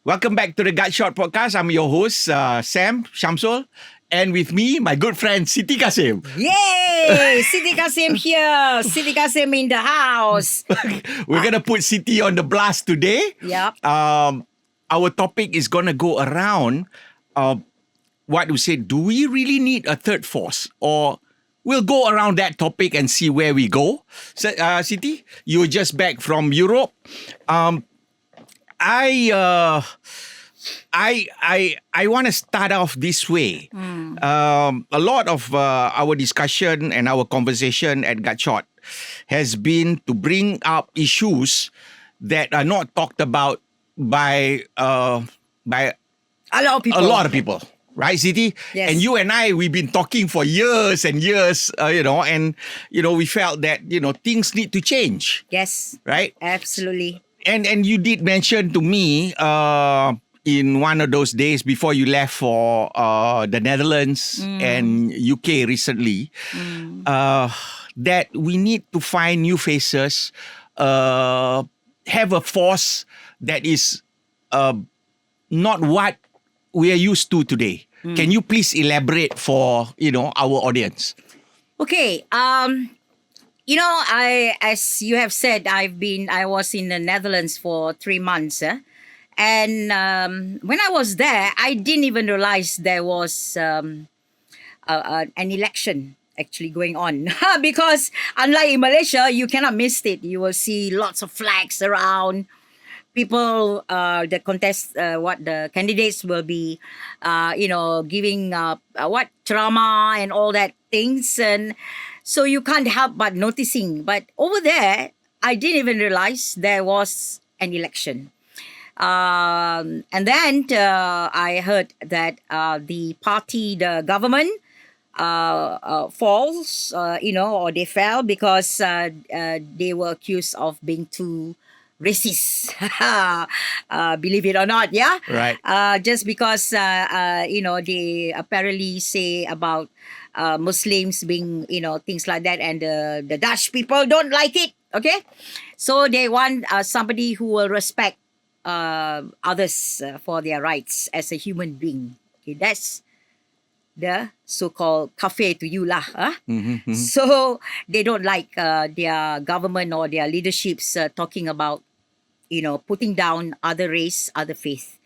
Welcome back to the Gut Shot Podcast. I'm your host, Sam Shamsul. And with me, my good friend, Siti Kasim. Yay! Siti Kasim here. Siti Kasim in the house. We're going to put Siti on the blast today. Yep. Our topic is going to go around what we say, do we really need a third force? Or we'll go around that topic and see where we go. So, Siti, you're just back from Europe. I want to start off this way. A lot of our discussion and our conversation at Gutshot has been to bring up issues that are not talked about by A lot of people. Right, Siti? Yes. And you and I, we've been talking for years and years, we felt that, things need to change. Yes. Right? Absolutely. And you did mention to me in one of those days before you left for the Netherlands and UK recently that we need to find new faces, have a force that is not what we are used to today. Can you please elaborate for our audience? Okay. As you have said, I was in the Netherlands for 3 months. And when I was there, I didn't even realize there was an election actually going on. Because unlike in Malaysia, you cannot miss it. You will see lots of flags around. People, the candidates will be, giving drama and all that things. And so you can't help but noticing. But over there, I didn't even realize there was an election. And then I heard that the government falls, or they fell because they were accused of being too racist. Believe it or not, yeah? Right. Just because, they apparently say about Muslims being, things like that, and the Dutch people don't like it, okay? So they want somebody who will respect others for their rights as a human being. Okay, that's the so-called cafe to you lah. So they don't like their government or their leaderships talking about, putting down other race, other faith.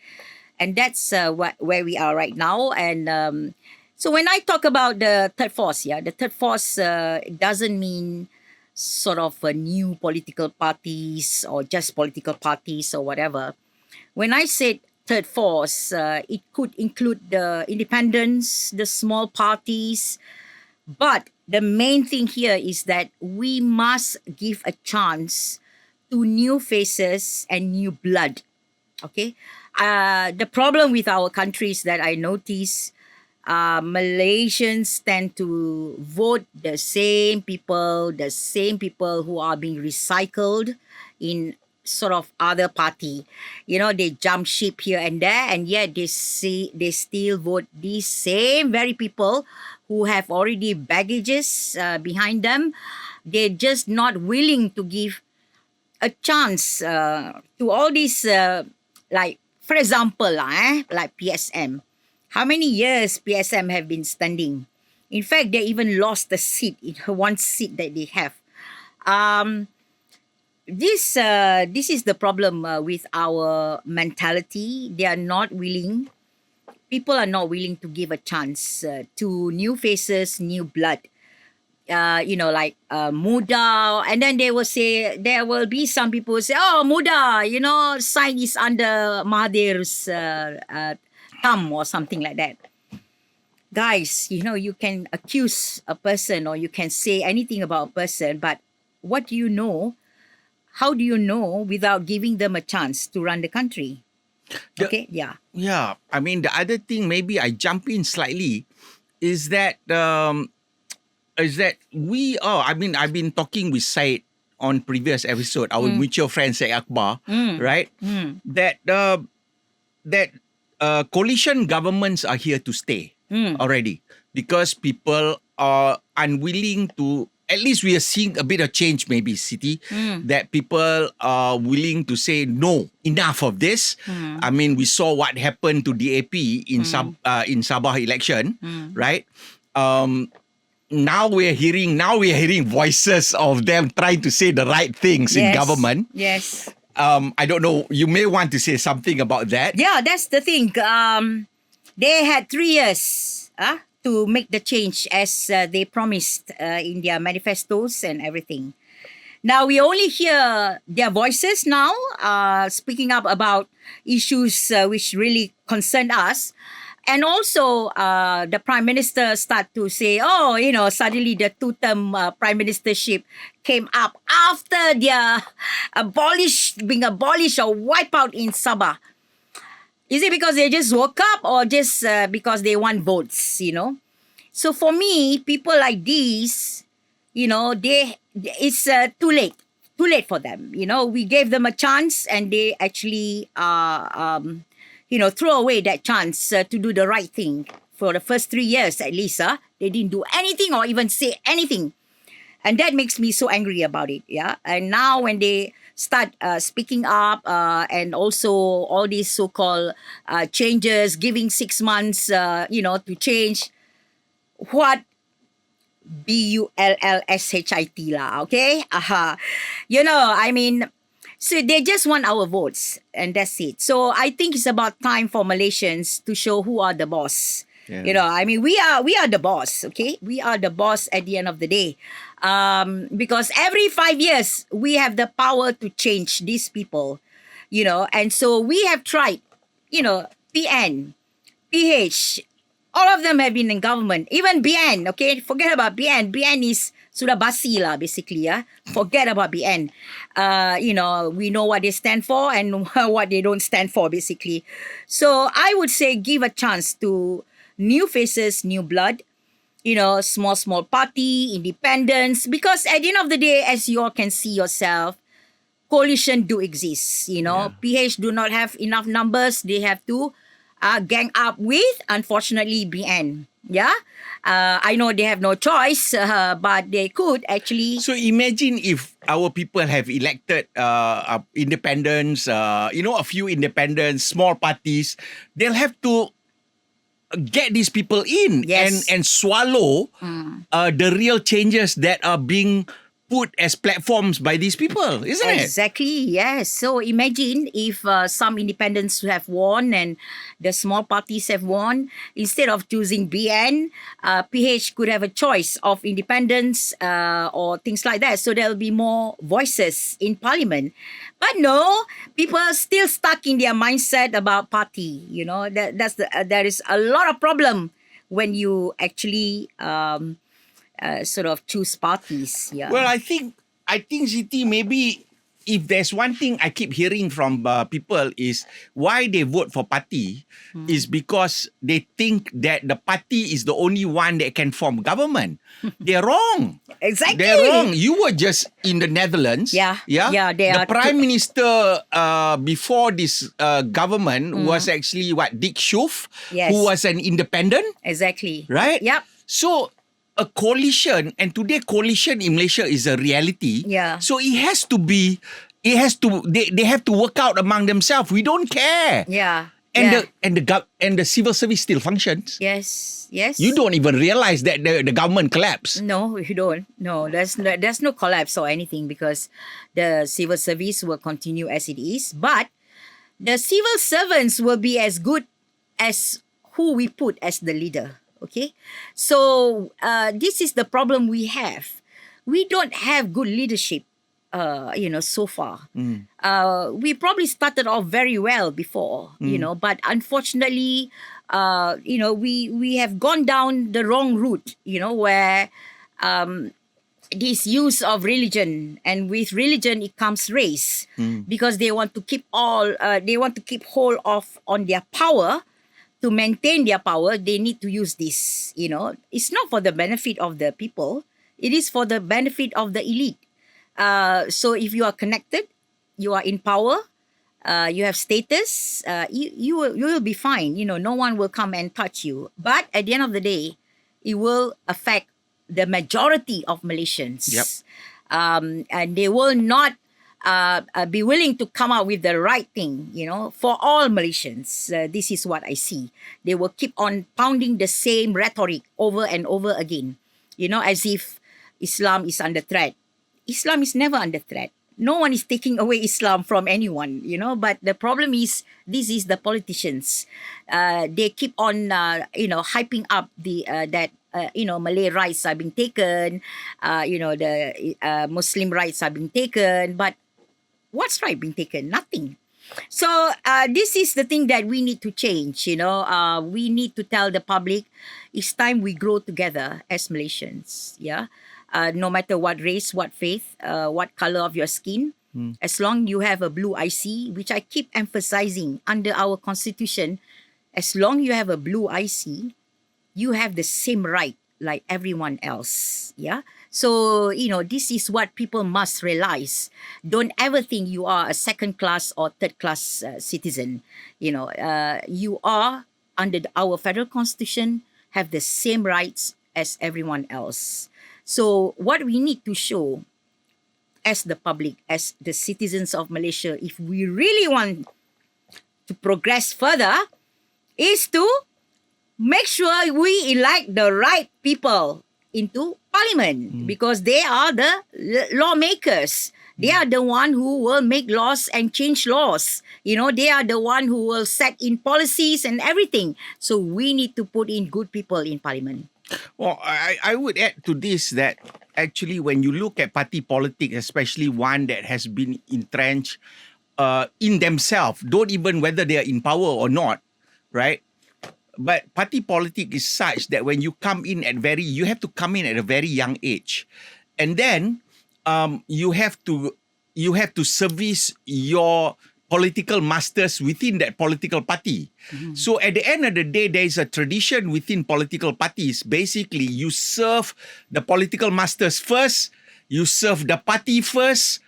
And that's where we are right now. And so when I talk about the third force, the third force doesn't mean sort of new political parties or just political parties or whatever. When I said third force, it could include the independents, the small parties. But the main thing here is that we must give a chance to new faces and new blood. Okay? The problem with our country is that I notice Malaysians tend to vote the same people who are being recycled in sort of other party. They jump ship here and there, and yet they still vote these same very people who have already baggages behind them. They're just not willing to give a chance to all these, like, for example, like PSM. How many years PSM have been standing? In fact, they even lost the seat, one seat that they have. This is the problem with our mentality. They are not willing. People are not willing to give a chance to new faces, new blood. Like Muda, and then they will say, there will be some people who say, oh, Muda, sign is under Mahathir's thumb or something like that. Guys, you can accuse a person or you can say anything about a person, but what do you know? How do you know without giving them a chance to run the country? Okay, yeah. Yeah, I mean, the other thing, maybe I jump in slightly, is that I've been talking with Syed on previous episode, our mutual friend Syed Akbar, right? That coalition governments are here to stay already, because people are unwilling to at least we are seeing a bit of change, maybe, Siti, that people are willing to say, no, enough of this. I mean, we saw what happened to DAP in Sabah election, right? Now we're hearing voices of them trying to say the right things in government. Yes. I don't know. You may want to say something about that. Yeah, that's the thing. They had 3 years to make the change as they promised in their manifestos and everything. Now we only hear their voices now speaking up about issues which really concern us. And also, the Prime Minister start to say, suddenly the two-term Prime Ministership came up after their being abolished or wiped out in Sabah. Is it because they just woke up or just because they want votes, So for me, people like these, it's too late. Too late for them. We gave them a chance and they actually throw away that chance to do the right thing. For the first 3 years at least, they didn't do anything or even say anything. And that makes me so angry about it, yeah. And now when they start speaking up and also all these so-called changes, giving 6 months, to change, what bullshit lah, okay? So they just want our votes and that's it. So I think it's about time for Malaysians to show who are the boss. Yeah. We are the boss, okay? We are the boss at the end of the day. Because every 5 years, we have the power to change these people, and so we have tried, PN, PH, all of them have been in government. Even BN, okay? Forget about BN. BN is sudah basi lah, basically. Forget about BN. We know what they stand for and what they don't stand for, basically. So I would say give a chance to new faces, new blood, small party, independence. Because at the end of the day, as you all can see yourself, coalition do exist. PH do not have enough numbers. They have to gang up with, unfortunately, BN. Yeah, I know they have no choice, but they could actually. So imagine if our people have elected independents, a few independents, small parties, they'll have to get these people in and swallow the real changes that are being put as platforms by these people, isn't it? Exactly, yes. So imagine if some independents have won and the small parties have won. Instead of choosing BN, PH could have a choice of independents or things like that. So there'll be more voices in parliament. But no, people are still stuck in their mindset about party. There is a lot of problem when you actually sort of choose parties. Yeah. Well, I think Siti, maybe if there's one thing I keep hearing from people is why they vote for party is because they think that the party is the only one that can form government. They're wrong. Exactly. They're wrong. You were just in the Netherlands. Yeah. The Prime Minister before this government was actually Dick Schoof, who was an independent. Exactly. Right? Yep. So a coalition, and today coalition in Malaysia is a reality. Yeah. So they have to work out among themselves. We don't care. Yeah. And the civil service still functions. Yes. You don't even realize that the government collapsed. No, you don't. No, there's no collapse or anything because the civil service will continue as it is. But the civil servants will be as good as who we put as the leader. Okay, so this is the problem we have. We don't have good leadership, so far. We probably started off very well before, but unfortunately, we have gone down the wrong route, where this use of religion, and with religion it comes race, because they want to keep hold of on their power. To maintain their power, they need to use this, It's not for the benefit of the people. It is for the benefit of the elite. So if you are connected, you are in power, you have status, you will be fine. No one will come and touch you. But at the end of the day, it will affect the majority of Malaysians. Yep. And they will not be willing to come out with the right thing, for all Malaysians. This is what I see. They will keep on pounding the same rhetoric over and over again, as if Islam is under threat. Islam is never under threat. No one is taking away Islam from anyone, but the problem is, this is the politicians. They keep on, hyping up that Malay rights are being taken, the Muslim rights are being taken, but what's right being taken? Nothing. So this is the thing that we need to change. We need to tell the public it's time we grow together as Malaysians. Yeah, no matter what race, what faith, what color of your skin, as long you have a blue IC, which I keep emphasizing under our constitution, as long you have a blue IC, you have the same right like everyone else. Yeah. So, this is what people must realize. Don't ever think you are a second class or third class citizen. You are, under our federal constitution, have the same rights as everyone else. So what we need to show as the public, as the citizens of Malaysia, if we really want to progress further, is to make sure we elect the right people into parliament, because they are the lawmakers. They are the one who will make laws and change laws. They are the one who will set in policies and everything. So we need to put in good people in parliament. Well, I would add to this that actually when you look at party politics, especially one that has been entrenched in themselves, don't even whether they are in power or not, right? But party politics is such that when you come in you have to come in at a very young age, and then you have to service your political masters within that political party. So at the end of the day, there is a tradition within political parties. Basically, you serve the political masters first, you serve the party first,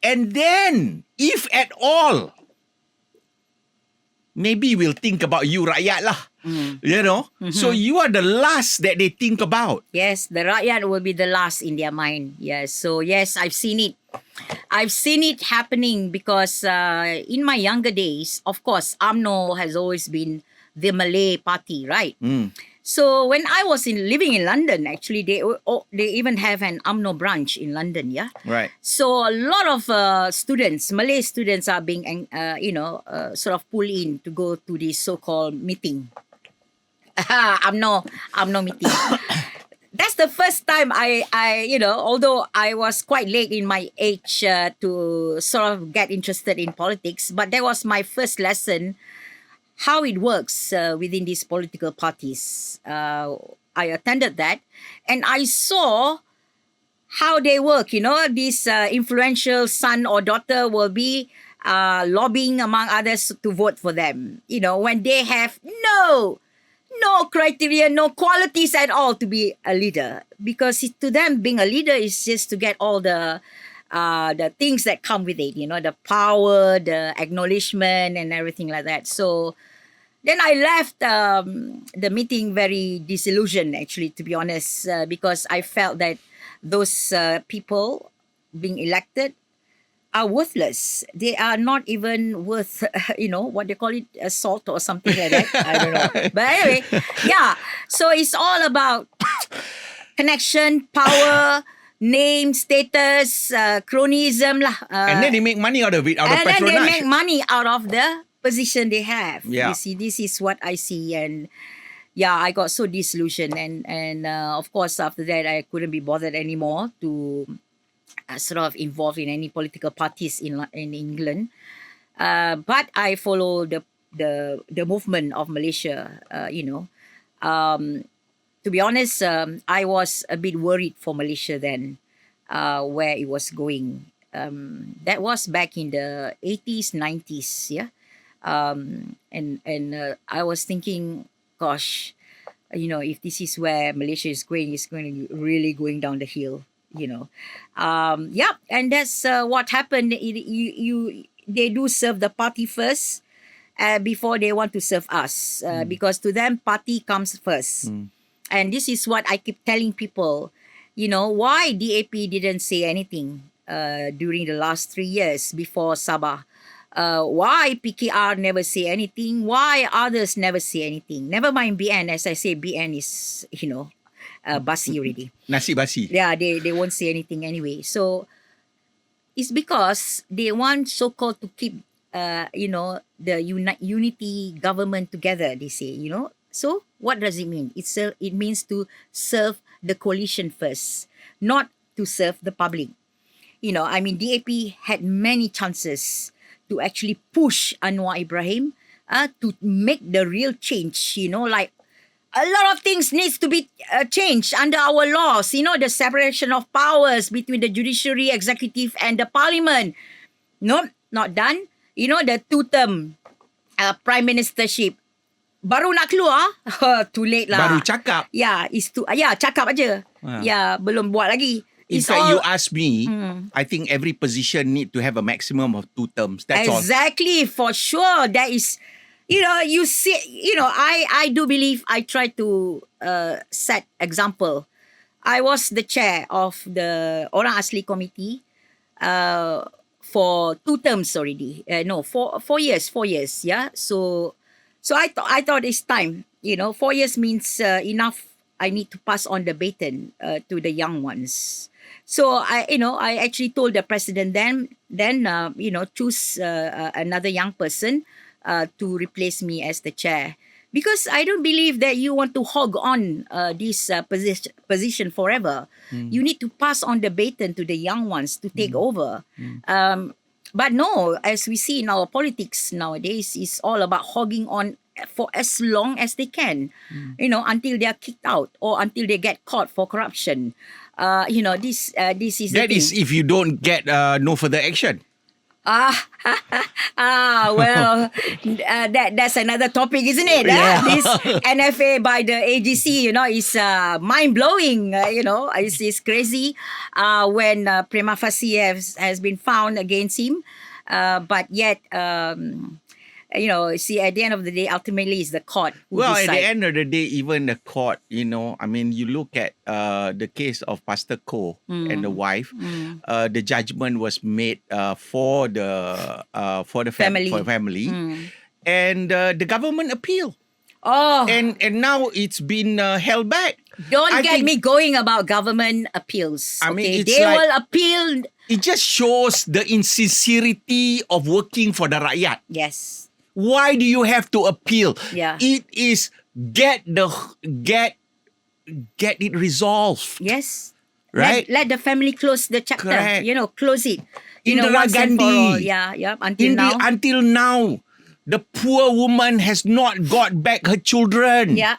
and then, if at all, maybe we'll think about you, Rakyat lah. So you are the last that they think about. Yes, the Rakyat will be the last in their mind. Yes. So yes, I've seen it. I've seen it happening because in my younger days, of course, UMNO has always been the Malay party, right? So when I was living in London, actually, they even have an UMNO branch in London, yeah? Right. So a lot of students, Malay students, are being, sort of pulled in to go to this so-called meeting. UMNO meeting. That's the first time I although I was quite late in my age to sort of get interested in politics, but that was my first lesson how it works within these political parties. I attended that and I saw how they work. This influential son or daughter will be lobbying among others to vote for them. When they have no criteria, no qualities at all to be a leader. Because to them, being a leader is just to get all the things that come with it, the power, the acknowledgement and everything like that. So then I left the meeting very disillusioned, actually, to be honest, because I felt that those people being elected are worthless. They are not even worth, what they call it, salt or something like that. I don't know. But anyway, yeah. So it's all about connection, power, name, status, cronyism lah. And then they make money out of it, out of patronage. And then they make money out of the position they have. Yeah. You see, this is what I see. And yeah, I got so disillusioned. And of course, after that, I couldn't be bothered anymore to sort of involved in any political parties in England. But I follow the movement of Malaysia, to be honest, I was a bit worried for Malaysia then, where it was going. That was back in the 80s, 90s, yeah? And I was thinking, gosh, if this is where Malaysia is going, it's going to be really going down the hill. And that's what happened. They do serve the party first before they want to serve us, because to them party comes first. And this is what I keep telling people, why DAP didn't say anything during the last 3 years before Sabah. Why PKR never say anything? Why others never say anything? Never mind BN. As I say, BN is, basi already. Nasi basi. Yeah, they won't say anything anyway. So it's because they want so-called to keep, the unity government together, they say, So what does it mean? It means to serve the coalition first, not to serve the public. DAP had many chances to actually push Anwar Ibrahim to make the real change, like a lot of things needs to be changed under our laws. The separation of powers between the judiciary, executive and the parliament. No, not done. The two-term prime ministership. Baru nak keluar, too late lah. Baru cakap. Yeah, cakap aja. Yeah, belum buat lagi. In fact, you ask me, I think every position need to have a maximum of 2 terms. That's all. Exactly, for sure. That is, you see, I do believe I try to set example. I was the chair of the Orang Asli Committee for 2 terms already. No, 4 years. Yeah. So I thought it's time. 4 years means enough. I need to pass on the baton to the young ones. So I actually told the president then choose another young person to replace me as the chair, because I don't believe that you want to hog on this position forever. You need to pass on the baton to the young ones to take over. But no, as we see in our politics nowadays, it's all about hogging on for as long as they can, until they are kicked out or until they get caught for corruption. This is that is if you don't get no further action. Well, that's another topic, isn't it? Yeah. This NFA by the AGC, is mind blowing. It's crazy when prima facie has been found against him, but yet. See, at the end of the day, ultimately it's the court who Well, decide. at the end of the day, even the court, you look at the case of Pastor Koh and the wife. The judgment was made for the Family. for family, and the government appealed. Oh, And now it's been held back. don't I get think- me going about government appeals. I mean, okay, it's they like- will appeal. It just shows the insincerity of working for the Rakyat. Yes. Why do you have to appeal? Yeah. It is get it resolved. Yes. Right? Let the family close the chapter. Correct. Close it. Indira once and for Gandhi. all. Yeah. Until now. The poor woman has not got back her children. Yeah.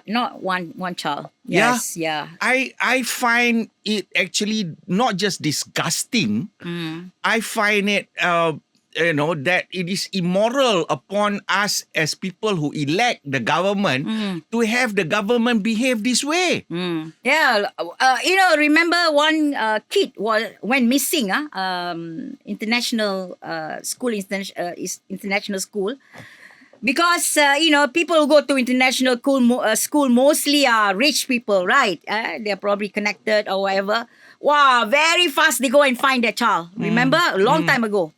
Not one child. Yeah. Yes. Yeah. I find it actually not just disgusting. I find it that it is immoral upon us as people who elect the government to have the government behave this way. Yeah, remember one kid went missing. International school, international school, because people who go to international school mostly are rich people, right? They're probably connected or whatever. Wow, very fast they go and find their child. Remember, long time ago.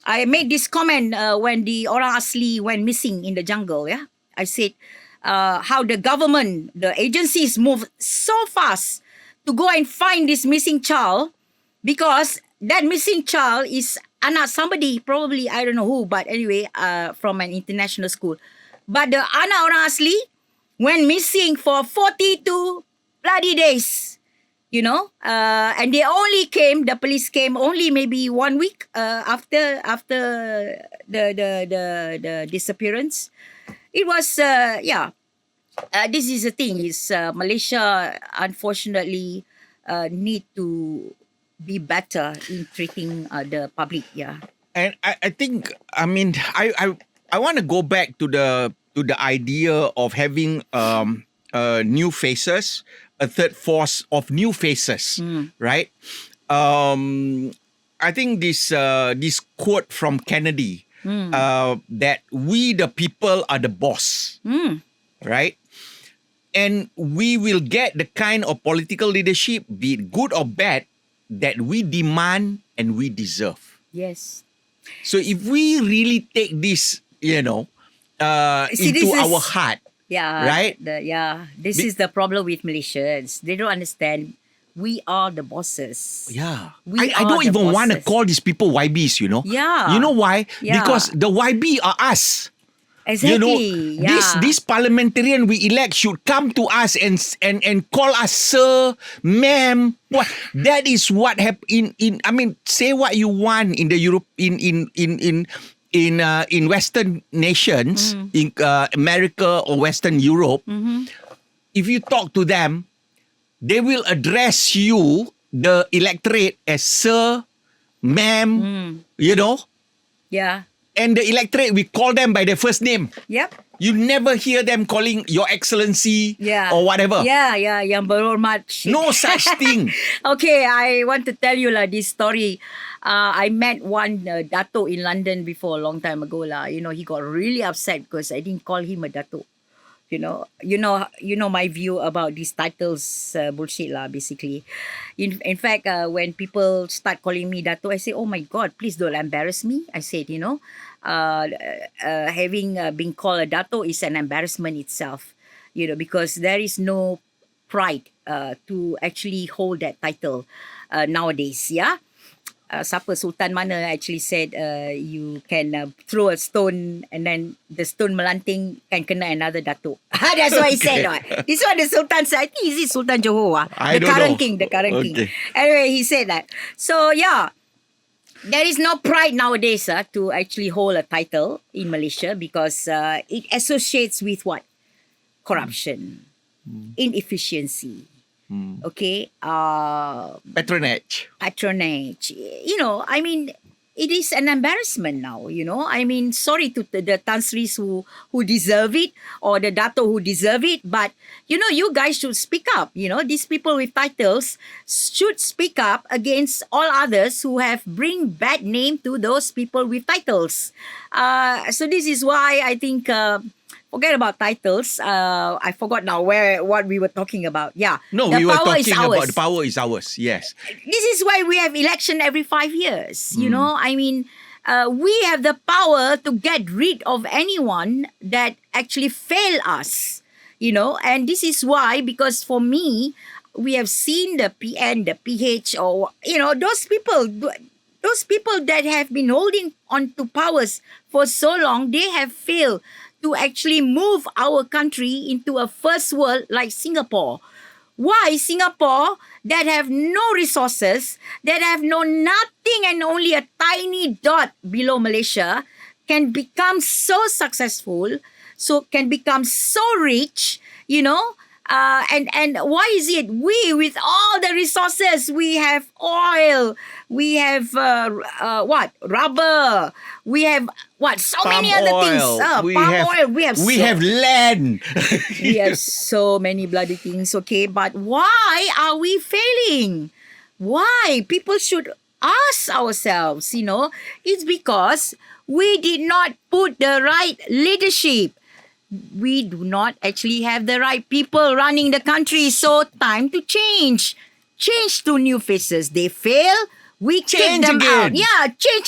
I made this comment when the Orang Asli went missing in the jungle. Yeah, I said how the government, the agencies move so fast to go and find this missing child, because that missing child is anak somebody, probably I don't know who, but anyway, from an international school. But the anak Orang Asli went missing for 42 bloody days. And the police came only maybe 1 week after the disappearance. It was, this is the thing, is Malaysia unfortunately need to be better in treating the public, yeah. And I think, I want to go back to the idea of having new faces, a third force of new faces, right? I think this quote from Kennedy, that we the people are the boss, right? and we will get the kind of political leadership, be it good or bad, that we demand and we deserve. Yes. So if we really take this, See, into this is- our heart, Yeah. right? This is the problem with Malaysians. They don't understand. We are the bosses. Yeah. We I are don't the even want to bosses. call these people YBs, Yeah. You know why? Yeah. Because the YB are us. Exactly. This parliamentarian we elect should come to us and call us sir, ma'am. What that is what happened I mean, say what you want in the Europe in Western nations, in America or Western Europe. If you talk to them, they will address you, the electorate, as sir, ma'am, Yeah. and the electorate, we call them by their first name. Yep. You never hear them calling your excellency or whatever. Yeah, yang berhormat. No such thing. Okay, I want to tell you this story. I met one Dato in London before a long time ago he got really upset because I didn't call him a Dato. You know my view about these titles bullshit basically. In fact, when people start calling me Dato, I say, oh my God, please don't embarrass me. I said, having been called a Dato is an embarrassment itself, because there is no pride to actually hold that title nowadays. Yeah. Siapa Sultan mana actually said you can throw a stone and then the stone melanting can kena another datuk. That's what he said. Right? This one the Sultan said. I think is it Sultan Johor? I The don't current know. king. The current king. Okay. Anyway, he said that. So yeah, there is no pride nowadays to actually hold a title in Malaysia because it associates with what? Corruption, inefficiency. Okay. Patronage. Patronage. I mean, it is an embarrassment now, I mean, sorry to the Tan Sris who deserve it or the Dato who deserve it, but, you guys should speak up. These people with titles should speak up against all others who have bring bad name to those people with titles. So this is why I think... forget about titles. I forgot now what we were talking about. Yeah. No, the we were power is talking ours. about the power is ours. Yes. This is why we have election every 5 years. I mean, we have the power to get rid of anyone that actually fail us. And this is why, because for me, we have seen the PN, the PH, or those people that have been holding on to powers for so long, they have failed to actually move our country into a first world like Singapore. Why Singapore, that have no resources, that have no nothing and only a tiny dot below Malaysia, can become so successful, so can become so rich, and why is it we, with all the resources, we have oil, we have rubber, we have so many other things, palm oil, we have land. we have so many bloody things, okay, but why are we failing? Why? People should ask ourselves, it's because we did not put the right leadership. We do not actually have the right people running the country. So time to change. Change to new faces. They fail, we Change kick them again. out. Yeah, change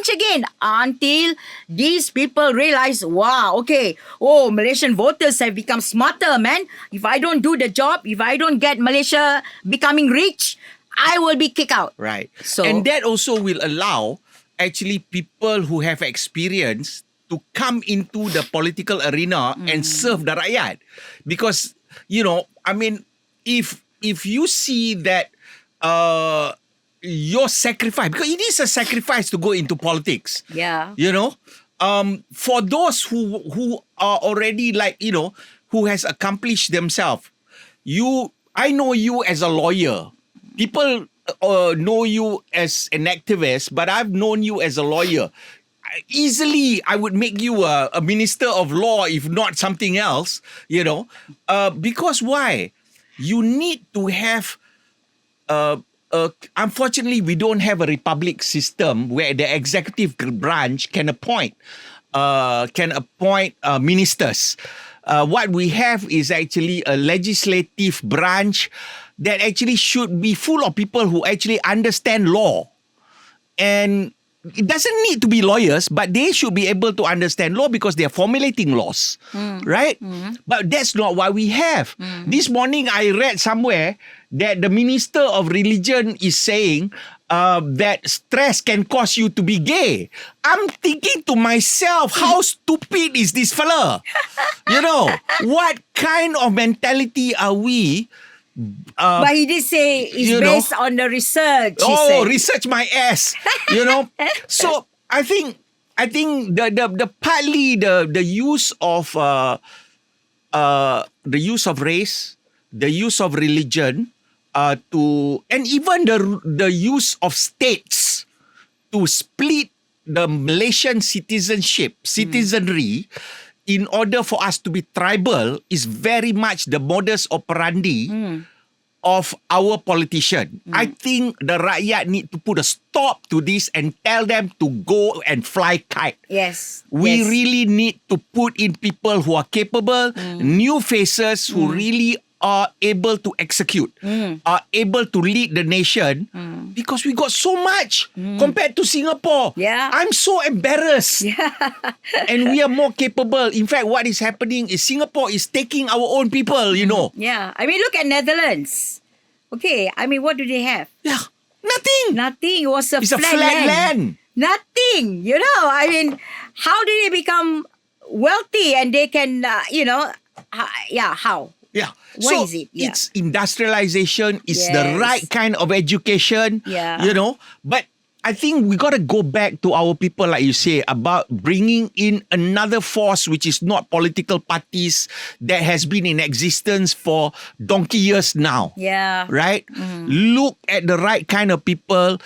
again. Until these people realize, wow, okay, Malaysian voters have become smarter, man. If I don't do the job, if I don't get Malaysia becoming rich, I will be kicked out. Right. So, and that also will allow actually people who have experience to come into the political arena and serve the rakyat. Because, I mean, if you see that your sacrifice, because it is a sacrifice to go into politics. yeah. For those who are already who has accomplished themselves, I know you as a lawyer. People know you as an activist, but I've known you as a lawyer. Easily, I would make you a minister of law, if not something else, because why? You need to have, unfortunately, we don't have a republic system where the executive branch can appoint ministers. what we have is actually a legislative branch that actually should be full of people who actually understand law. And it doesn't need to be lawyers, but they should be able to understand law because they are formulating laws, right? But that's not what we have. This morning, I read somewhere that the Minister of Religion is saying that stress can cause you to be gay. I'm thinking to myself, how stupid is this fella? You know, what kind of mentality are we? But he did say it's based on the research. Research my ass. You know, so I think the partly the use of race, the use of religion, and even the use of states to split the Malaysian citizenry in order for us to be tribal is very much the modus operandi of our politician. I think the Rakyat need to put a stop to this and tell them to go and fly kite. Yes. We really need to put in people who are capable, new faces who really are able to execute, are able to lead the nation, because we got so much compared to Singapore. Yeah. I'm so embarrassed. And we are more capable. In fact, what is happening is Singapore is taking our own people, you know. Yeah. I mean, look at Netherlands. Okay. I mean, what do they have? Yeah. Nothing. Nothing. It was It's a flat land. Nothing. You know, I mean, how did they become wealthy and they can, how? Yeah. What is it? Yeah. It's industrialization. It's the right kind of education. Yeah. You know. But I think we got to go back to our people, like you say, about bringing in another force, which is not political parties that has been in existence for donkey years now. Yeah. Right? Look at the right kind of people,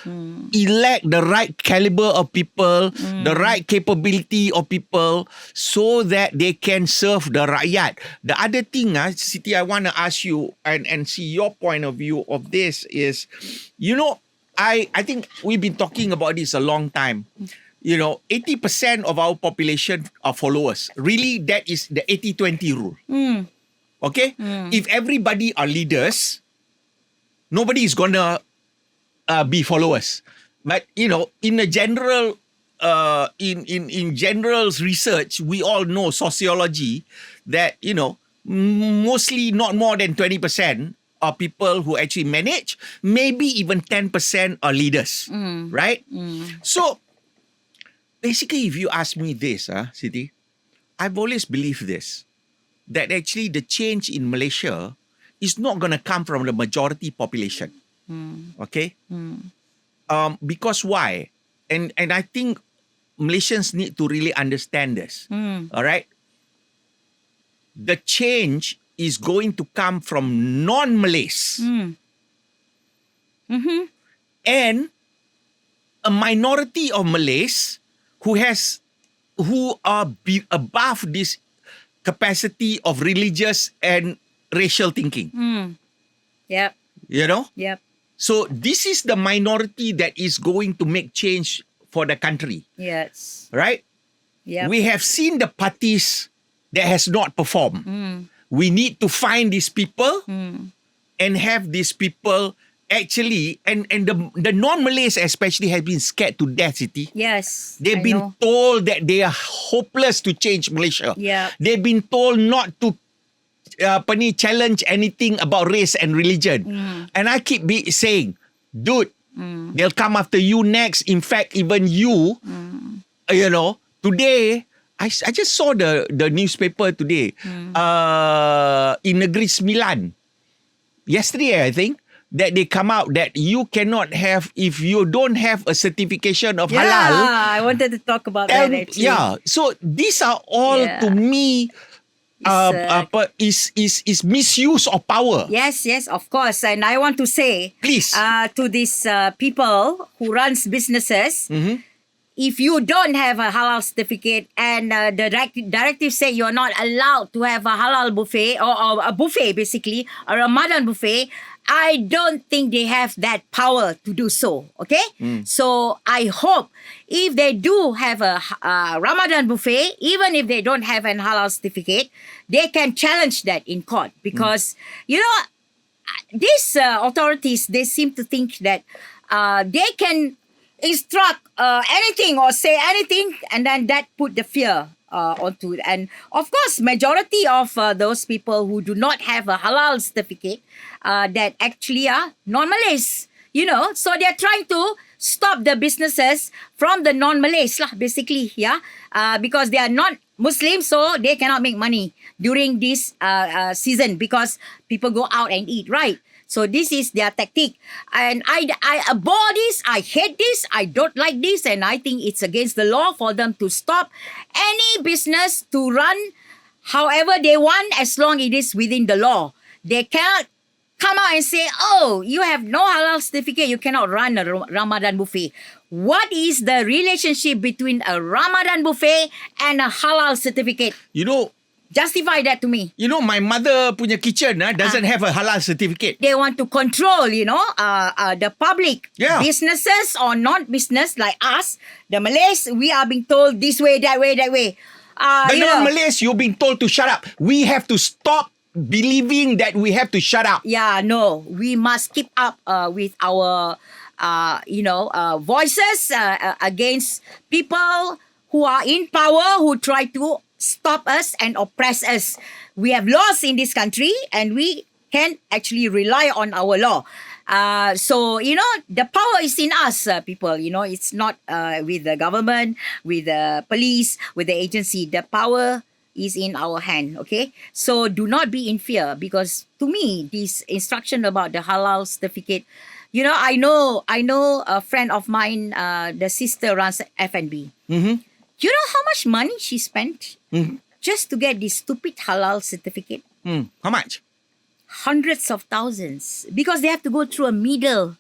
elect the right caliber of people, the right capability of people, so that they can serve the Rakyat. The other thing, Siti, I want to ask you and see your point of view of this is, you know, I think we've been talking about this a long time. You know, 80% of our population are followers. Really, that is the 80-20 rule. Okay? If everybody are leaders, nobody is going to be followers. But, you know, in a general, in general research, we all know sociology that, you know, mostly not more than 20% are people who actually manage, maybe even 10% are leaders, right? So, basically, if you ask me this, Siti, I've always believed this, that actually the change in Malaysia is not going to come from the majority population, okay? Because why? And I think Malaysians need to really understand this, all right? The change is going to come from non-Malays. And a minority of Malays who are above this capacity of religious and racial thinking. Yep. You know? Yep. So this is the minority that is going to make change for the country. Yes. Right? Yep. We have seen the parties that has not performed. We need to find these people and have these people actually, and the non-Malays especially have been scared to death, Siti. Yes. They've been told that they are hopeless to change Malaysia. Yeah. They've been told not to challenge anything about race and religion. And I keep saying, dude, they'll come after you next. In fact, even you, you know, today, I just saw the newspaper today in Negeri Sembilan. Yesterday, I think, that they come out that you cannot have, if you don't have a certification of halal. Yeah, I wanted to talk about that actually. Yeah, so these are all to me is misuse of power. Yes, of course. And I want to say, please, to these people who runs businesses, if you don't have a halal certificate and the directive say you're not allowed to have a halal buffet or a buffet basically, a Ramadan buffet, I don't think they have that power to do so. Okay? So I hope if they do have a Ramadan buffet, even if they don't have an halal certificate, they can challenge that in court because, these authorities, they seem to think that they can instruct anything or say anything, and then that put the fear onto it. And of course, majority of those people who do not have a halal certificate that actually are non-Malays, so they're trying to stop the businesses from the non-Malays lah, basically, because they are not Muslims, so they cannot make money during this season because people go out and eat, right? So this is their tactic. And I abhor this, I hate this, I don't like this, and I think it's against the law for them to stop any business to run however they want as long it is within the law. They cannot come out and say, oh, you have no halal certificate, you cannot run a Ramadan buffet. What is the relationship between a Ramadan buffet and a halal certificate? Justify that to me. My mother punya kitchen doesn't have a halal certificate. They want to control, the public. Yeah. Businesses or non-business like us, the Malays, we are being told this way, that way, that way. But non-Malays, you're being told to shut up. We have to stop believing that we have to shut up. Yeah, no. We must keep up with our, voices against people who are in power, who try to stop us and oppress us. We have laws in this country and we can actually rely on our law. So, the power is in us, people. It's not with the government, with the police, with the agency. The power is in our hand, okay? So, do not be in fear because to me, this instruction about the halal certificate, I know a friend of mine, the sister runs F&B. Mm-hmm. You know how much money she spent just to get this stupid halal certificate? How much? Hundreds of thousands. Because they have to go through a middle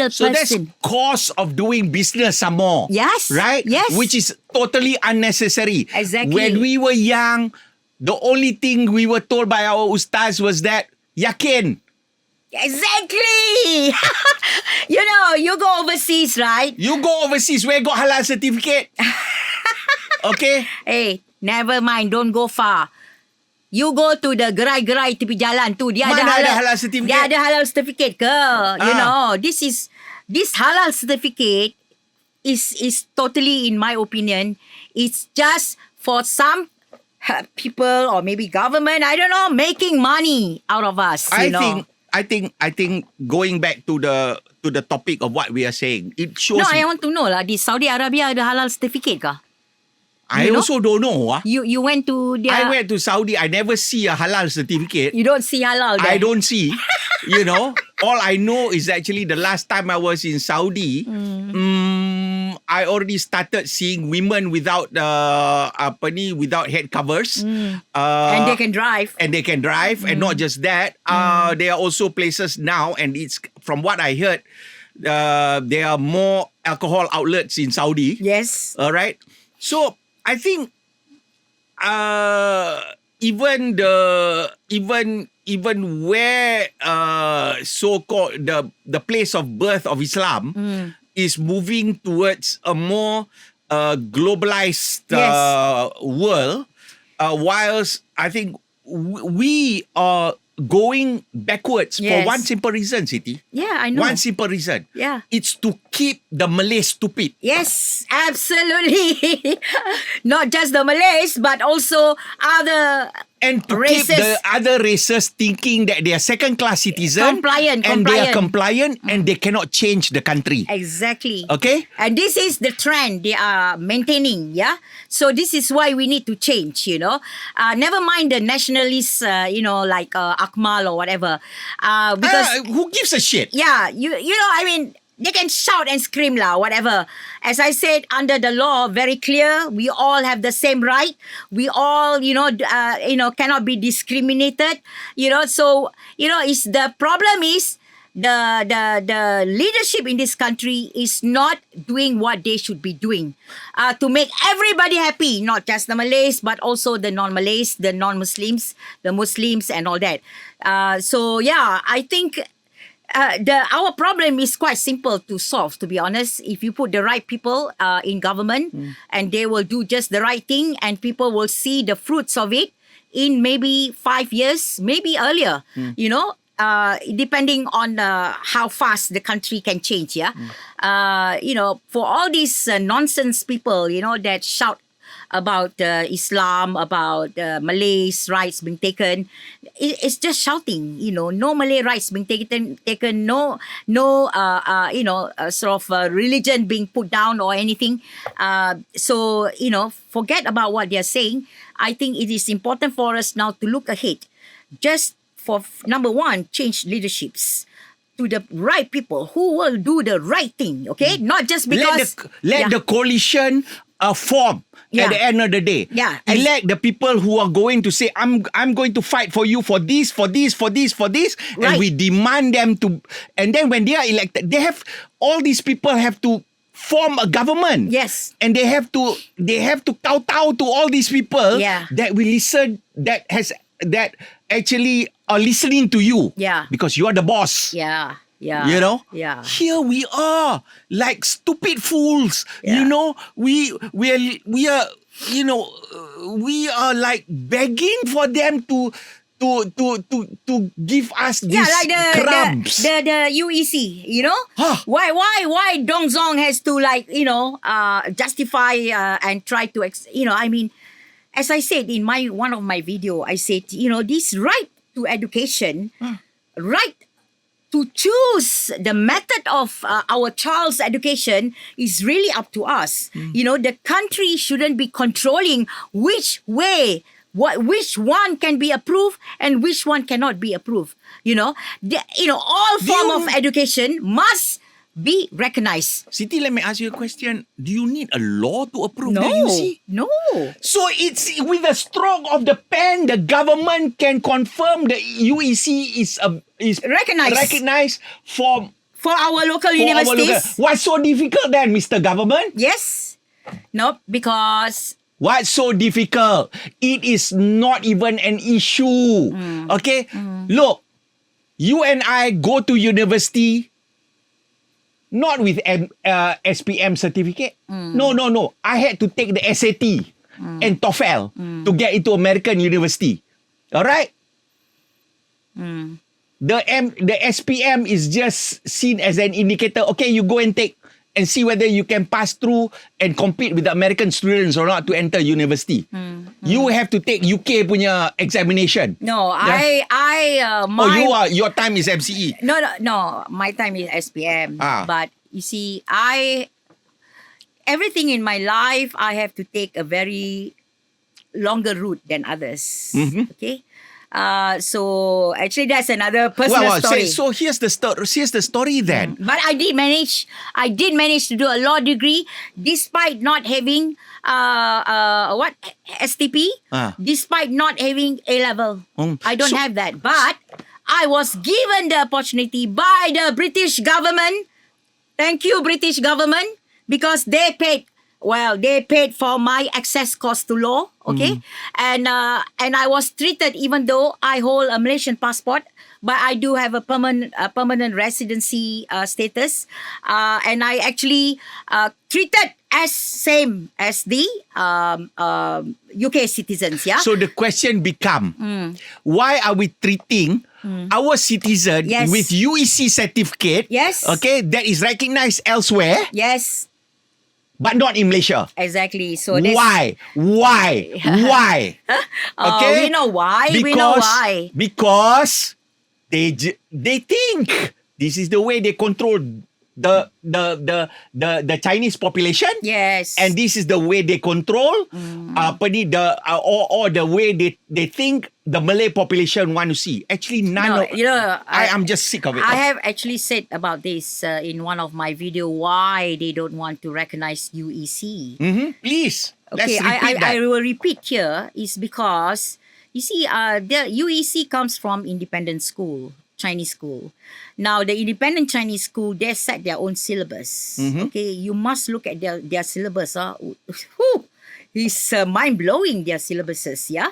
So person. that's cost of doing business some more. Yes. Right? Yes. Which is totally unnecessary. Exactly. When we were young, the only thing we were told by our ustaz was that, yakin. Exactly. You go overseas, right? You go overseas, where got halal certificate? Okay? Hey, never mind. Don't go far. You go to the gerai-gerai tepi jalan tu. Dia Mana ada halal certificate? Dia ada halal certificate ke? This halal certificate is totally, in my opinion, it's just for some people or maybe government, I don't know, making money out of us. I think going back to the topic of what we are saying, it shows. No, I want to know lah. Di Saudi Arabia ada halal certificate ke? I also don't know. You went to their... I went to Saudi. I never see a halal certificate. You don't see halal there. I don't see. All I know is actually the last time I was in Saudi, I already started seeing women without without head covers. And they can drive. And not just that, there are also places now, and it's from what I heard, there are more alcohol outlets in Saudi. Yes. All right. So I think even where so-called the place of birth of Islam is moving towards a more globalized world, whilst I think we are going backwards for one simple reason, Siti. Yeah, I know. One simple reason. Yeah. It's to keep the Malays stupid. Yes, absolutely. Not just the Malays, but also other and to races. keep the other races thinking that they are second-class citizens. Compliant. They are compliant and they cannot change the country. Exactly. Okay? And this is the trend they are maintaining, yeah? So this is why we need to change, Never mind the nationalists, like Akmal or whatever. Because who gives a shit? yeah, they can shout and scream whatever. As I said, under the law, very clear, we all have the same right. We all, cannot be discriminated. So, it's the problem is the leadership in this country is not doing what they should be doing to make everybody happy, not just the Malays, but also the non-Malays, the non-Muslims, the Muslims and all that. So, yeah, I think our problem is quite simple to solve, to be honest. If you put the right people in government, and they will do just the right thing, and people will see the fruits of it in maybe 5 years, maybe earlier, depending on how fast the country can change. For all these nonsense people, that shout about Islam, about Malays' rights being taken, it's just shouting. No Malay rights being taken. No, sort of religion being put down or anything. So forget about what they're saying. I think it is important for us now to look ahead. Just for number one, change leaderships to the right people who will do the right thing. Okay, not just because let the coalition form at the end of the day. Elect the people who are going to say, I'm going to fight for you for this, right. And we demand them to. And then when they are elected, all these people have to form a government. Yes. And they have to kowtow to all these people that will listen, that actually are listening to you. Yeah. Because you are the boss. Yeah. Here we are like stupid fools. We are like begging for them to give us these crumbs. The UEC, why Dong Zong has to justify and try to as I said in one of my video, I said this right to education, right to choose the method of our child's education is really up to us. The country shouldn't be controlling which way, which one can be approved and which one cannot be approved. All form of education must be recognized. Siti, let me ask you a question. Do you need a law to approve the UC? No. So it's with a stroke of the pen, the government can confirm the UEC is recognized for our local universities. What's so difficult then, Mr. Government? Yes. No, because... What's so difficult? It is not even an issue. Okay? Look, you and I go to university not with SPM certificate. No. I had to take the SAT and TOEFL to get into American university. All right? The SPM is just seen as an indicator. Okay, you go and take and see whether you can pass through and compete with the American students or not to enter university. You have to take UK punya examination. No, your time is MCE. No. My time is SPM. But you see, everything in my life, I have to take a very longer route than others. Okay. So actually that's another personal story. So here's the story then. But I did manage to do a law degree despite not having STP, despite not having A-level. I don't have that. But I was given the opportunity by the British government. Thank you, British government, because they paid for my access cost to law, okay? And I was treated, even though I hold a Malaysian passport, but I do have a permanent residency status, and I actually treated as same as the UK citizens. Yeah. So the question become, why are we treating our citizen with UEC certificate? Yes. Okay, that is recognized elsewhere. Yes. but not in Malaysia. Exactly. So why? Okay, we know why. Because they think this is the way they control the Chinese population. Yes. And this is the way they control or the way they think the Malay population want to see. Actually, I'm just sick of it. I have actually said about this in one of my video why they don't want to recognize UEC. Please. Okay, let's repeat that. I will repeat here is because you see, the UEC comes from independent school, Chinese school. Now, the independent Chinese school, they set their own syllabus. Okay, you must look at their syllabus. is mind-blowing, their syllabuses, yeah.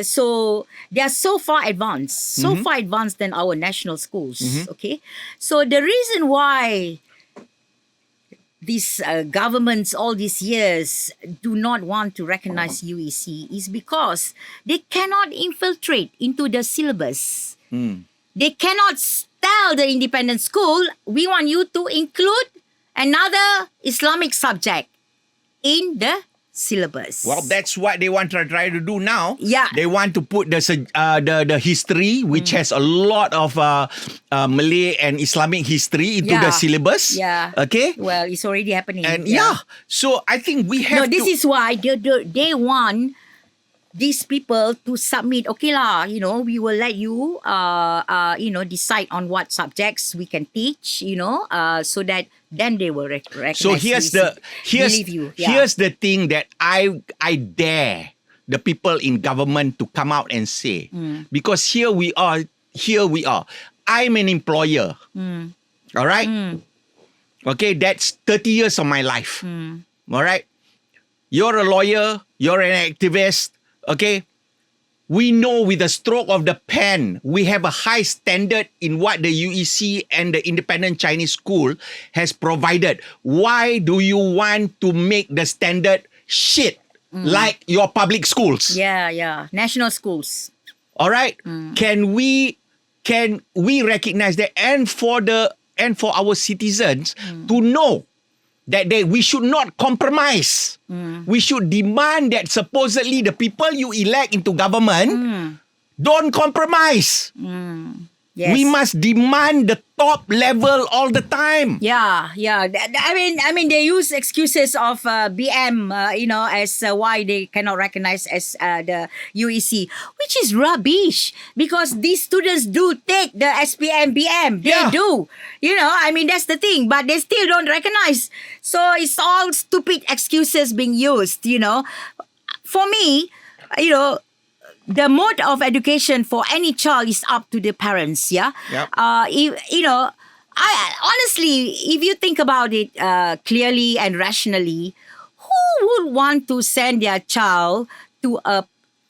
So they are so far advanced, far advanced than our national schools, okay. So the reason why these governments all these years do not want to recognize UEC is because they cannot infiltrate into the syllabus. They cannot tell the independent school, we want you to include another Islamic subject in the syllabus. Well, that's what they want to try to do now. Yeah. They want to put the history, which has a lot of Malay and Islamic history into the syllabus. Yeah. Okay. Well, it's already happening. And so I think we have this is why they want these people to submit, okay lah, we will let you, decide on what subjects we can teach, so that then they will recognize. So here's the thing that I dare the people in government to come out and say, because here we are. I'm an employer. All right. Okay, that's 30 years of my life. All right. You're a lawyer. You're an activist. Okay, we know with the stroke of the pen, we have a high standard in what the UEC and the independent Chinese school has provided. Why do you want to make the standard shit like your public schools? Yeah, national schools. All right, can we recognize that, and for our citizens to know that we should not compromise. We should demand that supposedly the people you elect into government don't compromise. Yes. We must demand the top level all the time. Yeah. I mean, they use excuses of BM, as why they cannot recognize as the UEC, which is rubbish because these students do take the SPM, BM. They do. That's the thing, but they still don't recognize. So it's all stupid excuses being used. For me, the mode of education for any child is up to the parents, yeah? Yep. I honestly, if you think about it clearly and rationally, who would want to send their child to a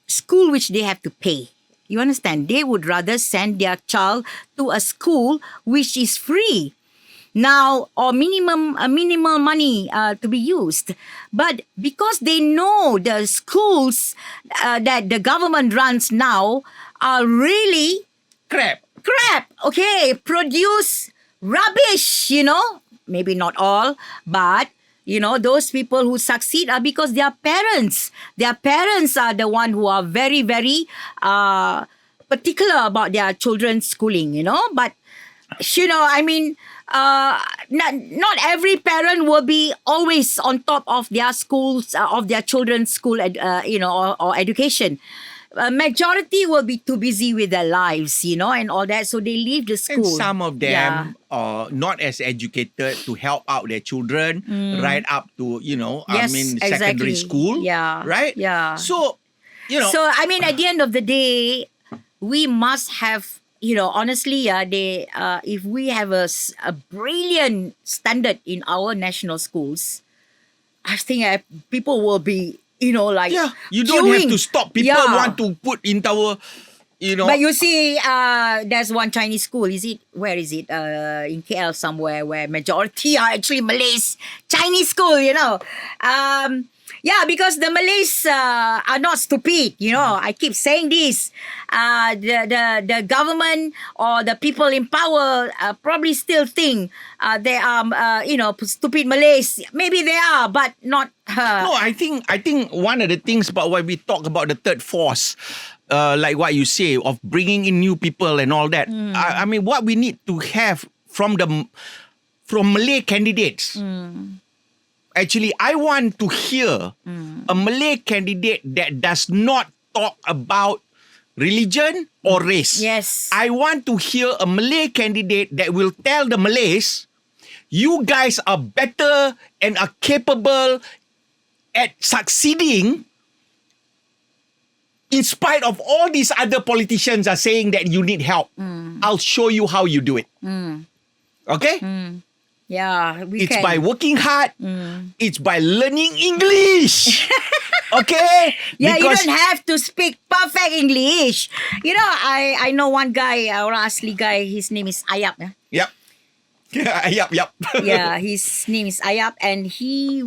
school which they have to pay? You understand? They would rather send their child to a school which is free. Now, or minimal money to be used. But because they know the schools that the government runs now are really Crap. Okay, produce rubbish, Maybe not all, but, those people who succeed are because their parents are the one who are very, very particular about their children's schooling, But, not every parent will be always on top of their schools, of their children's school, or education. Majority will be too busy with their lives, and all that, so they leave the school. And some of them are not as educated to help out their children right up to, secondary school. Yeah. Right? Yeah. So, So, at the end of the day, we must have, honestly, if we have a brilliant standard in our national schools, I think people will be, you don't queuing. have to stop. People want to put into our, But you see, there's one Chinese school. Where is it? In KL somewhere where majority are actually Malays. Chinese school, because the Malays are not stupid. I keep saying this. The government or the people in power probably still think they are, stupid Malays. Maybe they are, but not. No, I think one of the things about why we talk about the third force, like what you say, of bringing in new people and all that. What we need to have from Malay candidates. Actually, I want to hear a Malay candidate that does not talk about religion or race. Yes. I want to hear a Malay candidate that will tell the Malays, you guys are better and are capable at succeeding in spite of all these other politicians are saying that you need help. I'll show you how you do it. Okay? Yeah, we It's can. by working hard. It's by learning English. Okay? Yeah, Because you don't have to speak perfect English. You know, I know one guy, orang asli guy, his name is Ayap. Yep. Yup. Yeah, his name is Ayap, and he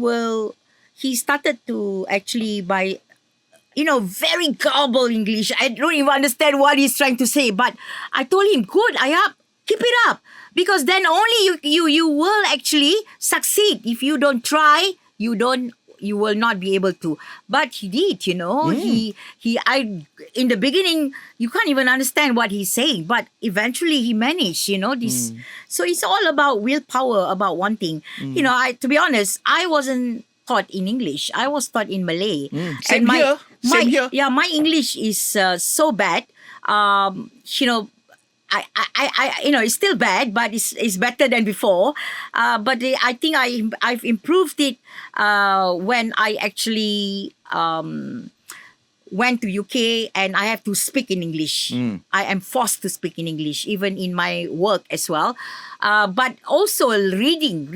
started to actually by, very garbled English. I don't even understand what he's trying to say, but I told him, good, Ayap, keep it up, because then only you will actually succeed. If you don't try, you will not be able to. But he did, in the beginning, you can't even understand what he's saying, but eventually he managed, this. So it's all about willpower, about wanting. To be honest, I wasn't taught in English. I was taught in Malay. Same here. Yeah, my English is so bad. It's still bad, but it's better than before. But I think I've improved it when I actually went to UK and I have to speak in English. I am forced to speak in English, even in my work as well. But also reading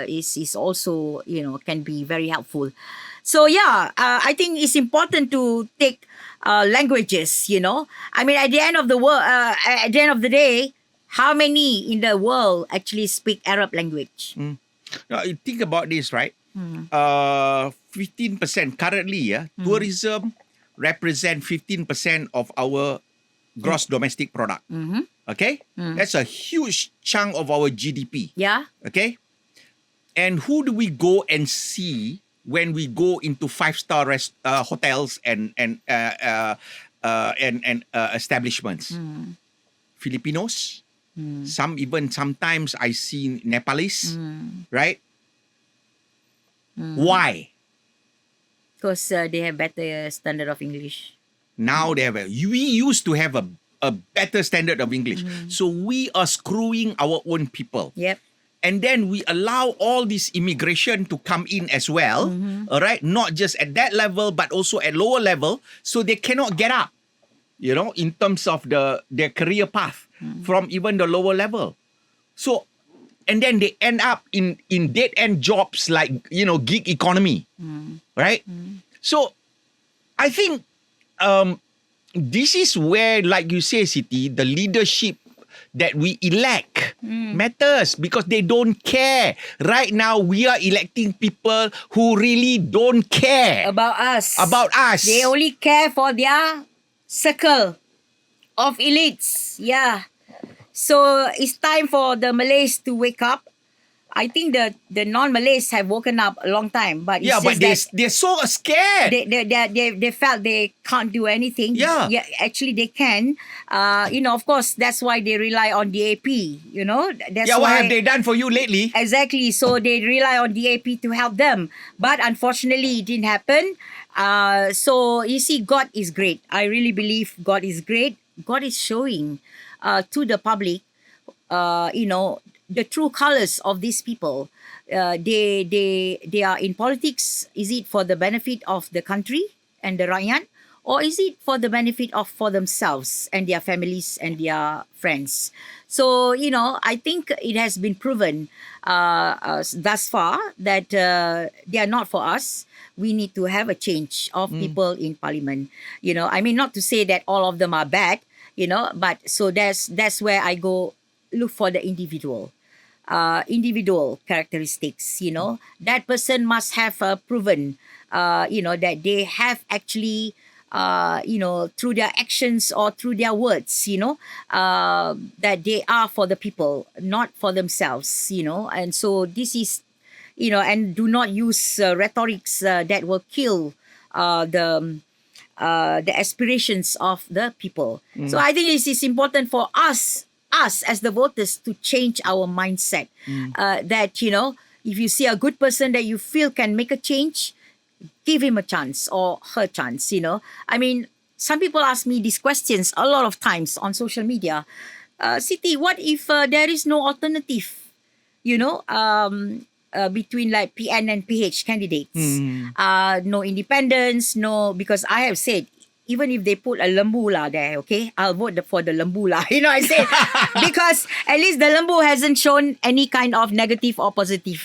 is also, can be very helpful. So yeah, I think it's important to take languages. I mean, at the end of the day, how many in the world actually speak Arab language? Now, you think about this, right? 15% currently, tourism represent 15% of our gross domestic product. Okay? That's a huge chunk of our GDP. Yeah. Okay? And who do we go and see when we go into five-star hotels and establishments? Filipinos. Sometimes I see Nepalese, right? Why? Because they have better standard of English. Now we used to have a better standard of English. So we are screwing our own people. Yep. And then we allow all this immigration to come in as well. All right? Not just at that level, but also at lower level. So they cannot get up, in terms of their career path from even the lower level. So, and then they end up in dead-end jobs like, gig economy. Right? So, I think this is where, like you say, Siti, the leadership that we elect matters, because they don't care. Right now, we are electing people who really don't care About us. They only care for their circle of elites. Yeah. So it's time for the Malays to wake up. I think the non-Malays have woken up a long time, but it's but they're so scared. They felt they can't do anything. Yeah. Actually they can. Of course, that's why they rely on DAP. That's What why, have they done for you lately? Exactly. So they rely on DAP to help them, but unfortunately, it didn't happen. So you see, God is great. I really believe God is great. God is showing to the public, the true colors of these people. They are in politics. Is it for the benefit of the country and the Rakyat, or is it for the benefit for themselves and their families and their friends? So I think it has been proven thus far that they are not for us. We need to have a change of people in parliament. I mean, not to say that all of them are bad. But so that's where I go look for the individual characteristics. That person must have proven, that they have actually, through their actions or through their words, that they are for the people, not for themselves. And so this is, and do not use rhetorics that will kill the aspirations of the people. So I think this is important for us as the voters to change our mindset. That, if you see a good person that you feel can make a change, give him a chance or her chance, I mean, some people ask me these questions a lot of times on social media. Siti, what if there is no alternative, between like PN and PH candidates? No independence, no, because I have said, even if they put a lembu lah there, okay, I'll vote for the lembu lah. I say, because at least the lembu hasn't shown any kind of negative or positive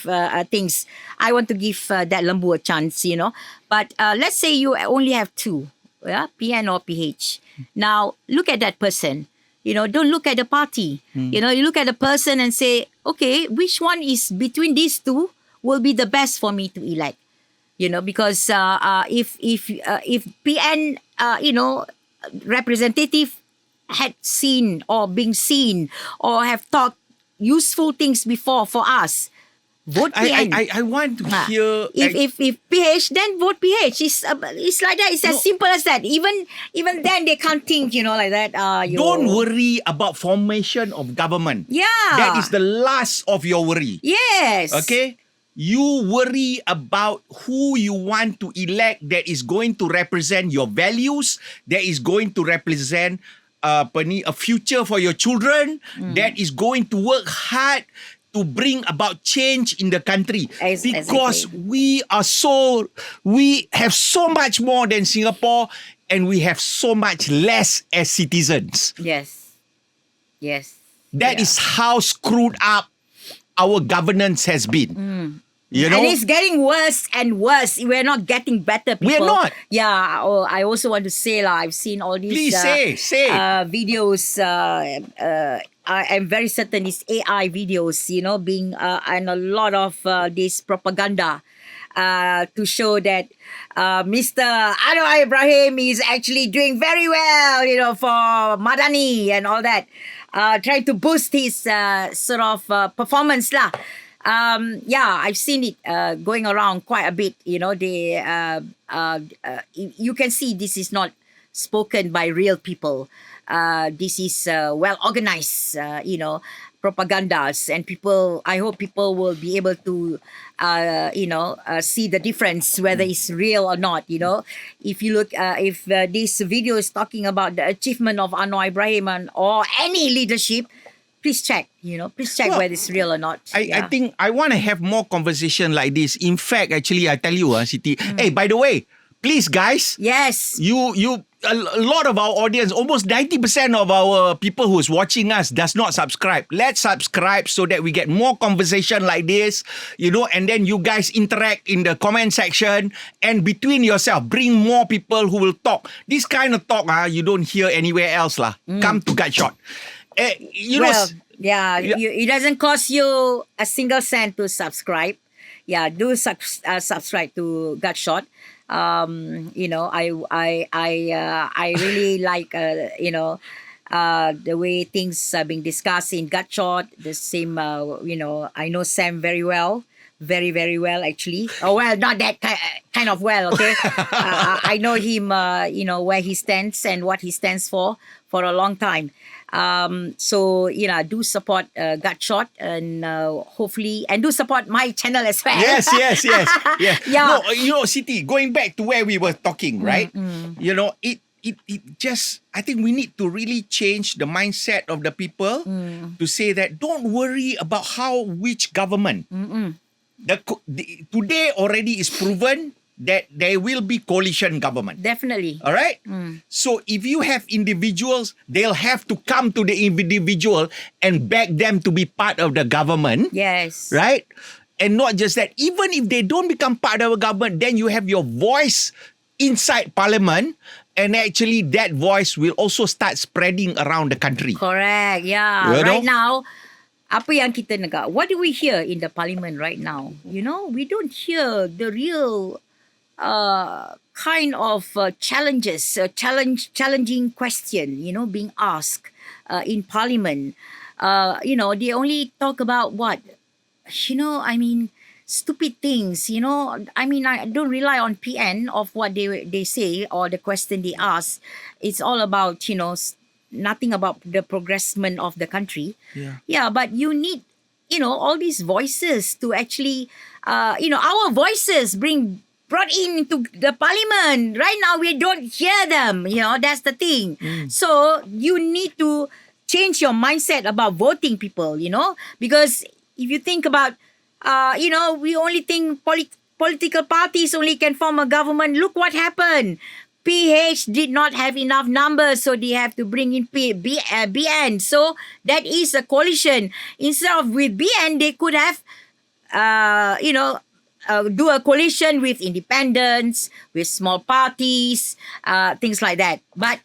things. I want to give that lembu a chance, But let's say you only have two, PN or PH. Now, look at that person. Don't look at the party. You look at the person and say, okay, which one is between these two will be the best for me to elect? Because if PN, representative had seen or been seen or have talked useful things before for us, vote PN. I want to hear. If PH, then vote PH. It's like that. It's as simple as that. Even then, they can't think, like that. Don't worry about formation of government. Yeah. That is the last of your worry. Yes. Okay? You worry about who you want to elect that is going to represent your values, that is going to represent a future for your children, that is going to work hard to bring about change in the country. Because we have so much more than Singapore and we have so much less as citizens. Yes. That is how screwed up our governance has been. And it's getting worse and worse. We're not getting better, people. We're not. Yeah. I also want to say, I've seen all these Please say. Videos. I'm very certain it's AI videos, being and a lot of this propaganda to show that Mr. Anwar Ibrahim is actually doing very well, for Madani and all that. Trying to boost his sort of performance lah. I've seen it going around quite a bit. You can see this is not spoken by real people. This is well organized, propagandas, and people. I hope people will be able to, see the difference whether it's real or not. If you look, if this video is talking about the achievement of Anwar Ibrahim or any leadership, please check. Please check whether it's real or not. I think I want to have more conversation like this. In fact, actually, I tell you, Siti. Hey, by the way, please, guys. Yes. A lot of our audience, almost 90% of our people who's watching us does not subscribe. Let's subscribe so that we get more conversation like this, and then you guys interact in the comment section and between yourself, bring more people who will talk. This kind of talk, you don't hear anywhere else lah. Come to Gutshot. It doesn't cost you a single cent to subscribe. Yeah, do subscribe to Gutshot. I really like the way things are being discussed in Gutshot. The same, I know Sam very well. Very, very well, actually. Oh, well, not that kind of well, okay? I know him, where he stands and what he stands for a long time. Do support Gutshot and hopefully, and do support my channel as well. Yes. Yeah. Yeah. No, Siti, going back to where we were talking, right? It just, I think we need to really change the mindset of the people to say that don't worry about which government. Today already is proven that there will be coalition government. Definitely. All right? So if you have individuals, they'll have to come to the individual and beg them to be part of the government. Yes. Right? And not just that, even if they don't become part of a government, then you have your voice inside parliament, and actually that voice will also start spreading around the country. Correct. Yeah. Right now, apa yang kita negak? What do we hear in the parliament right now? We don't hear the real kind of challenges, challenging question, being asked in parliament. They only talk about what? Stupid things, I don't rely on PN of what they say or the question they ask. It's all about, nothing about the progressment of the country. Yeah, but you need, all these voices to actually, our voices brought into the parliament. Right now, we don't hear them. That's the thing. So you need to change your mindset about voting people, because if you think about, we only think political parties only can form a government. Look what happened. PH did not have enough numbers, so they have to bring in BN. So that is a coalition. Instead of with BN, they could have, do a coalition with independents, with small parties, things like that. But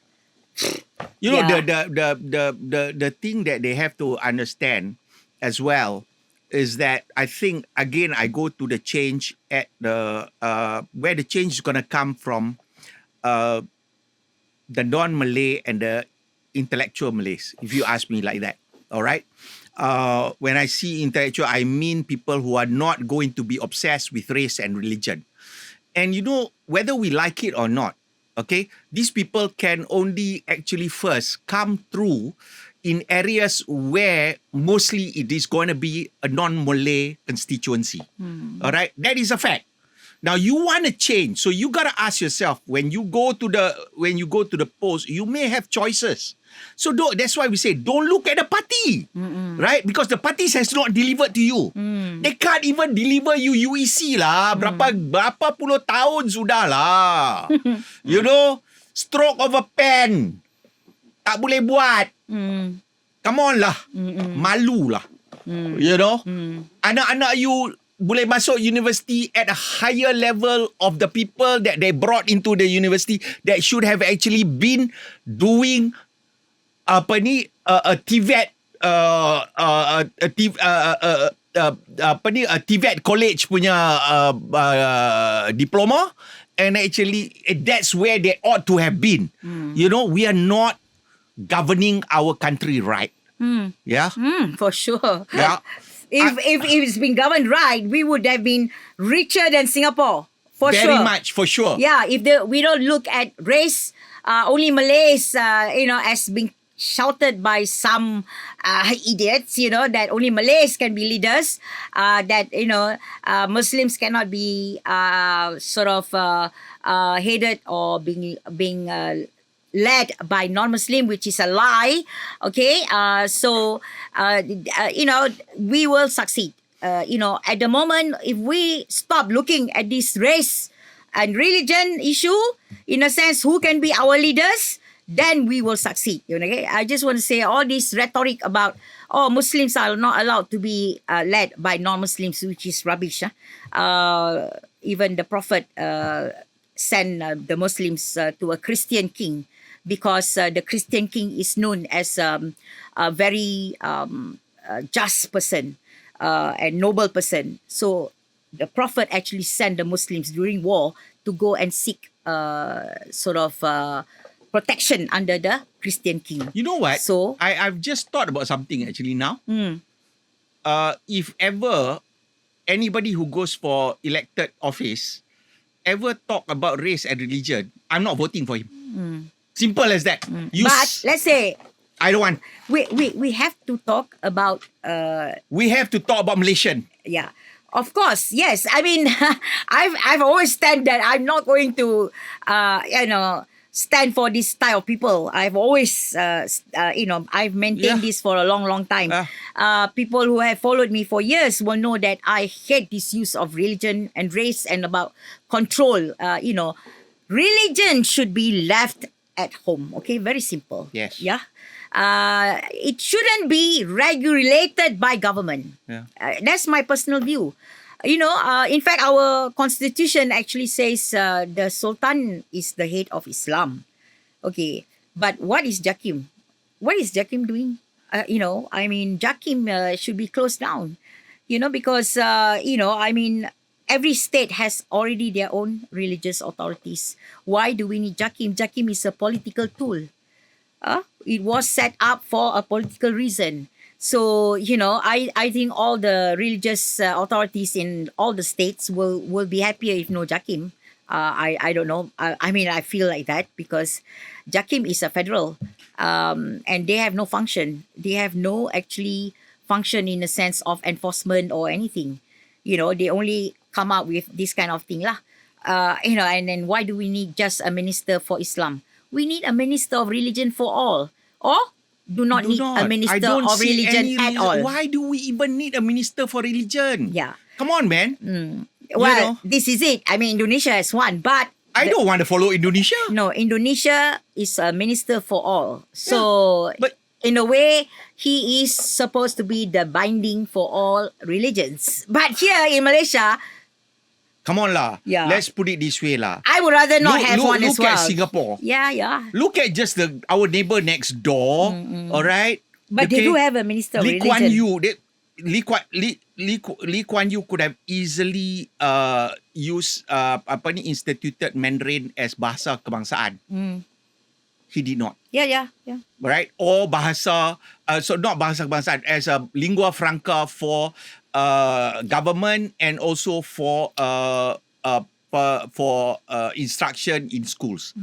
you know, the thing that they have to understand as well is that I think, again, I go to the change at the where the change is going to come from the non-Malay and the intellectual Malays, if you ask me like that. All right. When I see intellectual, I mean people who are not going to be obsessed with race and religion. And you know, whether we like it or not, okay, these people can only actually first come through in areas where mostly it is going to be a non-Malay constituency. All right, that is a fact. Now you want to change, so you got to ask yourself, when you go to the polls, you may have choices. So that's why we say don't look at the party, right? Because the parties has not delivered to you. They can't even deliver you UEC lah. Berapa puluh tahun sudah lah. You know, stroke of a pen tak boleh buat. Come on lah, malu lah. You know, anak-anak you boleh masuk university at a higher level of the people that they brought into the university that should have actually been doing a TVET TVET college punya diploma, and actually that's where they ought to have been. You know, we are not governing our country right. Yeah, for sure. Yeah. If it's been governed right, we would have been richer than Singapore. For very sure. much, for sure. Yeah, if we don't look at race, only Malays, as being shouted by some idiots, that only Malays can be leaders, that, Muslims cannot be headed or being led by non-Muslim, which is a lie. Okay, we will succeed. At the moment, if we stop looking at this race and religion issue, in a sense, who can be our leaders, then we will succeed. Okay? I just want to say all this rhetoric about, Muslims are not allowed to be led by non-Muslims, which is rubbish. Even the Prophet sent the Muslims to a Christian king, because the Christian king is known as a very just person and noble person. So the Prophet actually sent the Muslims during war to go and seek protection under the Christian king. You know what? So I've just thought about something actually now. If ever anybody who goes for elected office ever talk about race and religion, I'm not voting for him. Simple as that. But let's say I don't want. We have to talk about. We have to talk about Malaysian. Yeah, of course. Yes, I mean, I've always stand that I'm not going to, stand for this type of people. I've always, I've maintained this for a long, long time. People who have followed me for years will know that I hate this use of religion and race and about control. Religion should be left at home. Okay, very simple. Yes. Yeah. It shouldn't be regulated by government. Yeah. That's my personal view. In fact, our constitution actually says the Sultan is the head of Islam. Okay, but what is Jakim? What is Jakim doing? Jakim should be closed down. Because every state has already their own religious authorities. Why do we need Jakim? Jakim is a political tool. It was set up for a political reason. So, I think all the religious authorities in all the states will be happier if no Jakim. I don't know. I feel like that because Jakim is a federal and they have no function. They have no actually function in the sense of enforcement or anything. They only come up with this kind of thing lah. And then why do we need just a minister for Islam? We need a minister of religion for all. Or do not need a minister of religion at all. Why do we even need a minister for religion? Yeah. Come on, man. Well, this is it. Indonesia has one, but I don't want to follow Indonesia. No, Indonesia is a minister for all. So, but in a way, he is supposed to be the binding for all religions. But here in Malaysia, come on lah. Yeah. Let's put it this way lah. I would rather not have one as well. Look at Singapore. Yeah. Look at just our neighbor next door. All right. But they do have a minister of Lee religion. Kuan Yew. Lee Kuan Yew could have easily used instituted Mandarin as bahasa kebangsaan. He did not. Yeah. Right? Or bahasa, so not bahasa kebangsaan, as a lingua franca for government and also for instruction in schools.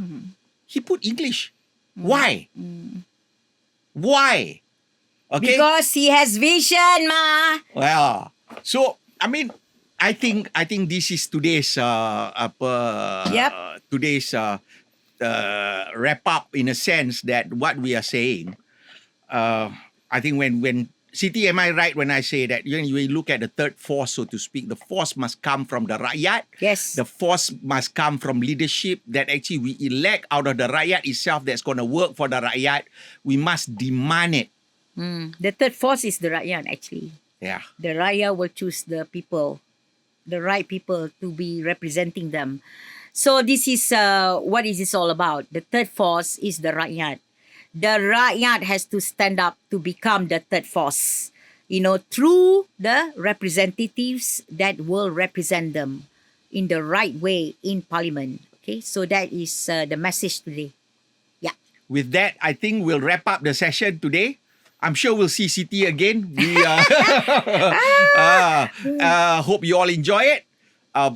He put English. Why? Why? Okay. Because he has vision, ma. Well, so I mean, I think this is today's today's wrap up, in a sense, that what we are saying. I think when Siti, am I right when I say that when you look at the third force, so to speak, the force must come from the Rakyat. Yes. The force must come from leadership that actually we elect out of the Rakyat itself, that's going to work for the Rakyat. We must demand it. The third force is the Rakyat, actually. Yeah. The Rakyat will choose the people, the right people to be representing them. So this is what is this all about? The third force is the Rakyat. The Rakyat has to stand up to become the third force, through the representatives that will represent them in the right way in Parliament. Okay, so that is the message today. Yeah. With that, I think we'll wrap up the session today. I'm sure we'll see Siti again. We hope you all enjoy it.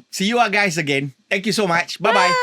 See you guys again. Thank you so much. Bye-bye.